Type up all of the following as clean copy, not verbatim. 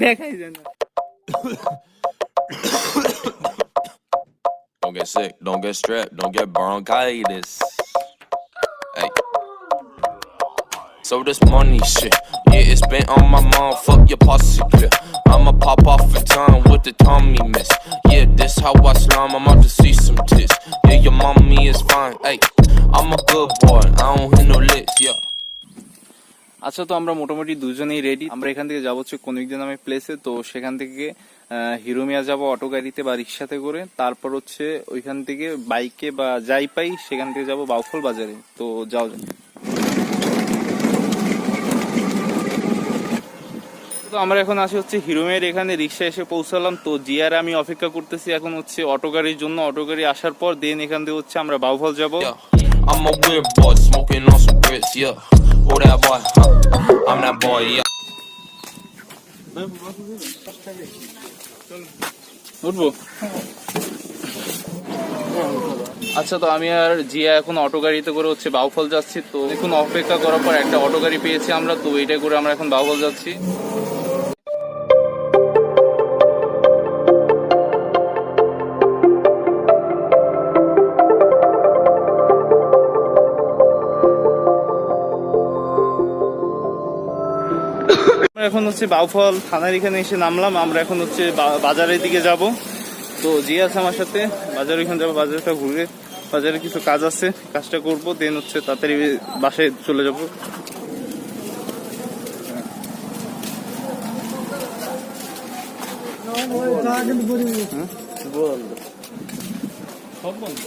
দেখাই যায় না। Don't get sick, don't get strep, don't get bronchitis. Hey. So this money shit, yeah, it's been on my mind. Fuck your posse clear. I'ma pop off in time with the Tommy miss. Yeah, this how I slime. I'm out to see some tits. Yeah, your mommy is fine. Hey, I'm a good boy. I don't hit no licks. Yeah. আচ্ছা, তো আমরা মোটামুটি দুজনেই ready. আমরা এখান থেকে যাবো হচ্ছে কনিকজা নামে প্লেসে। তো সেখান থেকে হিরোমিয়া যাবো অটো গাড়িতে বা রিক্সাতে করে। তারপর হচ্ছে ওইখান থেকে বাইকে বা যাই পাই সেখান থেকে যাবো বাউফল বাজারে। তো যাও যাও। তো আমরা এখন আসি হচ্ছে হিরোমিয়ার এখানে, রিক্সা এসে পৌঁছালাম। তো জিয়ার আমি অপেক্ষা করতেছি এখন হচ্ছে অটো গাড়ির জন্য। অটো গাড়ি আসার পর দেন এখান থেকে হচ্ছে আমরা বাউফল যাবো। I'm a weird boy smoking on some grits, yeah. Who that boy? I'm that boy, yeah. উঠবো। আচ্ছা, তো আমি আর জিয়া এখন অটো গাড়িতে করে হচ্ছে বাউফল যাচ্ছি। তো এখন অপেক্ষা করার পর একটা অটো গাড়ি পেয়েছি আমরা। তো এইটা করে আমরা এখন বাউফল যাচ্ছি। এখন হচ্ছে বাউফল থানার এখানে এসে নামলাম। আমরা এখন হচ্ছে বাজারের দিকে যাব। তো জিয়া আছে আমার সাথে, বাজার ওইখানে যাবো। বাজারটা ঘুরে, বাজারে কিছু কাজ আছে, কাজটা করবো, দেন হচ্ছে তাড়াতাড়ি বাসায় চলে যাবো। সব বন্ধ।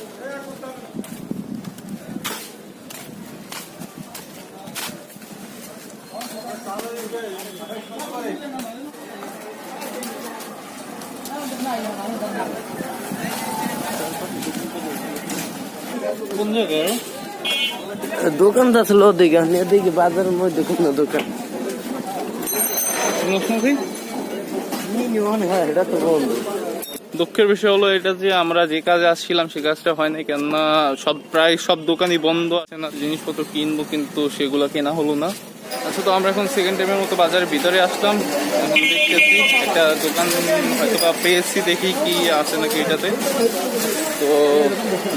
কোন জায়গায় দোকানটা ছিল ওদিকে, এদিকে বাজারের মধ্যে কোনো দোকান এটা তো বন্ধ। দুঃখের বিষয় হলো এটা যে আমরা যে কাজে আসছিলাম সে কাজটা হয় না, কেননা প্রায় সব দোকানই বন্ধ আছে। না জিনিসপত্র কিনবো কিন্তু সেগুলো কেনা হলো না। আচ্ছা, তো আমরা এখন সেকেন্ড টাইমের মতো বাজারের ভিতরে আসলাম। এখন দেখতেছি একটা দোকান হয়তো বা পেয়েছি, দেখি কি আছে নাকি এটাতে। তো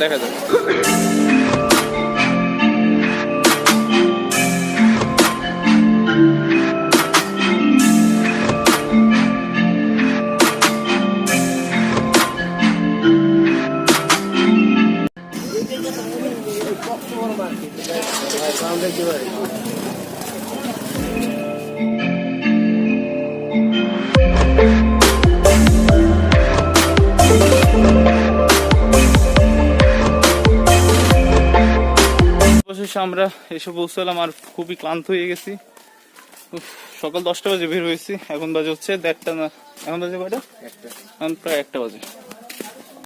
দেখা যাক। আমরা এসে পৌঁছলাম আর খুবই ক্লান্ত হয়ে গেছি। সকাল 10টা বাজে বের হয়েছি, এখন বাজে হচ্ছে 1:30 না, এখন বাজে কয়টা? এখন প্রায় 1টা বাজে।